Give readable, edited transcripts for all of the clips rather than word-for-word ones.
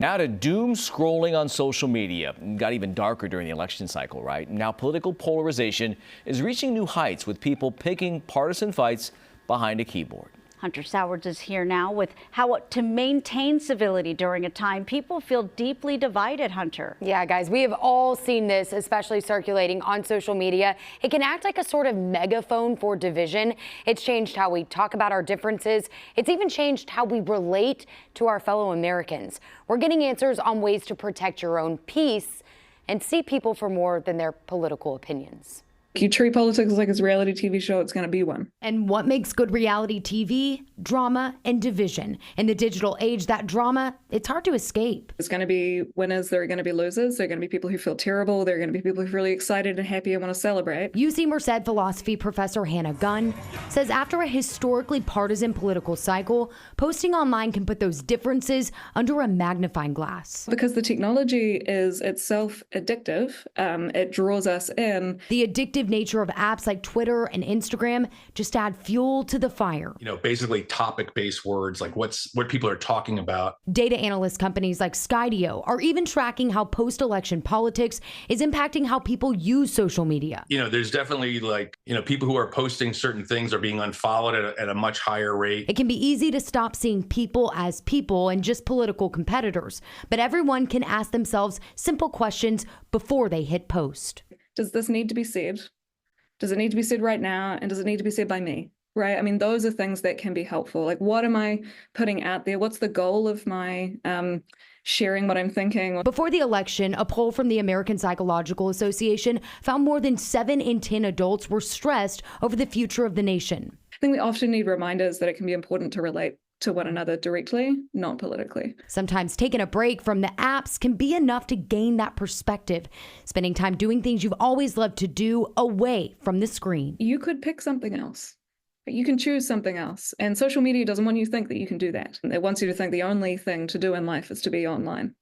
Now to doom scrolling on social media. It got even darker during the election cycle, right? Now political polarization is reaching new heights with people picking partisan fights behind a keyboard. Hunter Sowards is here now with how to maintain civility during a time people feel deeply divided, Hunter. Yeah, guys, we have all seen this, especially circulating on social media. It can act like a sort of megaphone for division. It's changed how we talk about our differences. It's even changed how we relate to our fellow Americans. We're getting answers on ways to protect your own peace and see people for more than their political opinions. You treat politics like it's a reality TV show, it's going to be one. And what makes good reality TV? Drama and division. In the digital age, that drama, it's hard to escape. There's going to be winners, there are going to be losers, there are going to be people who feel terrible, there are going to be people who are really excited and happy and want to celebrate. UC Merced philosophy professor Hannah Gunn says after a historically partisan political cycle, posting online can put those differences under a magnifying glass. Because the technology is itself addictive, it draws us in. The addictive nature of apps like Twitter and Instagram just add fuel to the fire. You know, basically topic-based words like what people are talking about. Data analyst companies like Skydio are even tracking how post-election politics is impacting how people use social media. You know, there's definitely people who are posting certain things are being unfollowed at a much higher rate. It can be easy to stop seeing people as people and just political competitors, but everyone can ask themselves simple questions before they hit post. Does this need to be said? Does it need to be said right now? And does it need to be said by me? Right? I mean, those are things that can be helpful. Like, what am I putting out there? What's the goal of my sharing what I'm thinking? Before the election, a poll from the American Psychological Association found more than 7 in 10 adults were stressed over the future of the nation. I think we often need reminders that it can be important to relate to one another directly, not politically. Sometimes taking a break from the apps can be enough to gain that perspective, spending time doing things you've always loved to do away from the screen. You could pick something else. You can choose something else. And social media doesn't want you to think that you can do that. It wants you to think the only thing to do in life is to be online.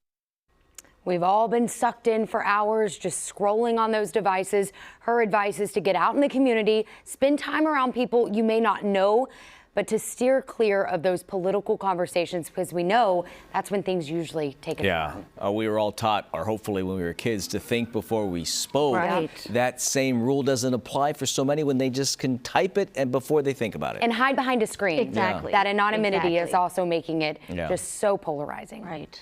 We've all been sucked in for hours just scrolling on those devices. Her advice is to get out in the community, spend time around people you may not know, but to steer clear of those political conversations, because we know that's when things usually take a turn. We were all taught, or hopefully when we were kids, to think before we spoke. Right. That same rule doesn't apply for so many when they just can type it and before they think about it. And hide behind a screen. Exactly. That anonymity is Exactly. also making it just so polarizing. Right.